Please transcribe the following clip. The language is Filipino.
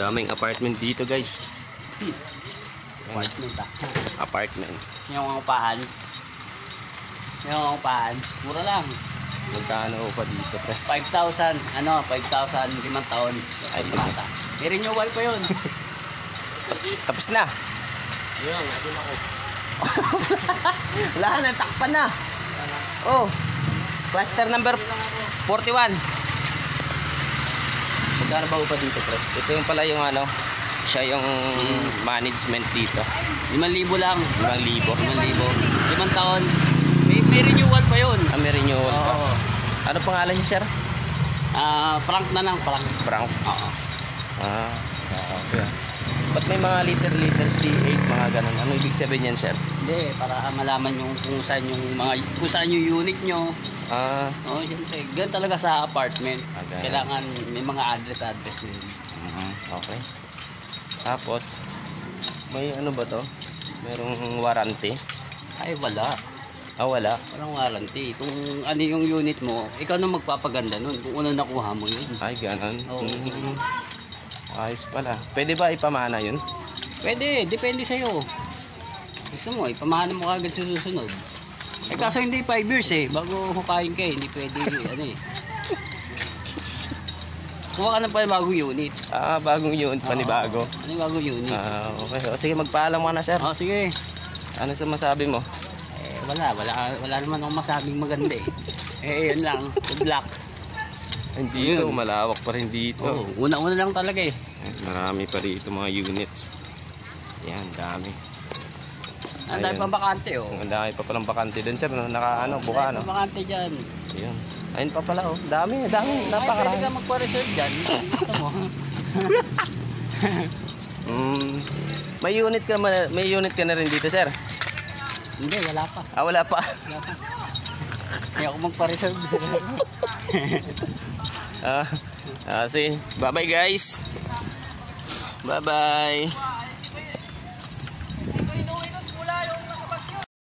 Daming apartment dito, guys. Apartment Apartment. Yung upahan. Mura lang. Magkano pa dito, pre? 5,000. 5,000 limang taon. Ay, bata. May renewal pa yun. Tapos na. Ayun, ayun ako. Wala na, takpan na. Oh. Cluster number 41. Magkano ba upa dito, pre? Ito yung pala yung siya yung management dito. 5,000 lang. 5,000. 5,000. Limang taon. May renewal pa yun. May renewal pa. Oo. Ano pangalan niya, sir? Frank na lang, Frank. Frank? Oo. Okay. Ba't may mga liter C8, mga ganun? Ano ibig sabihin yan, sir? Hindi, para malaman yung kung saan yung unit nyo. Oo, siyempre. Ganun talaga sa apartment. Okay. Kailangan may mga address din. Okay. Tapos, may ano ba to? Merong warranty? Ay, wala. Wala. Walang warranty. Kung ano yung unit mo, ikaw na magpapaganda nun. Kung unang nakuha mo yun. Ay, ganun. Oo. Ayos pala. Pwede ba ipamana yun? Pwede, depende sa'yo. Gusto mo, ipamana mo kagad sa susunod. Kaso hindi 5 years bago hukayin ka hindi pwede Kuha ka na pa bagong unit. Bagong unit, panibago. Bagong unit. Okay. O, sige, magpaalam mo na, sir. Sige. Ano sa masabi mo? Wala naman akong masabing maganda yun lang. Good luck. Dito, malawak pa rin dito. Una-una lang talaga Marami pa rito mga units. Yan, dami. Ang dami pa bakante Ang dami pa palang bakante dun, sir. Buka, Ang dami pa bakante dyan. Ayun. Ayun pa pala, dami. Napakarami. Pwede ka magpa-reserve dyan. Ito mo. May unit ka na rin dito, sir? Hindi, wala pa. Wala pa. Hindi ako magpa-reserve. Sige. Bye-bye, guys. Bye-bye.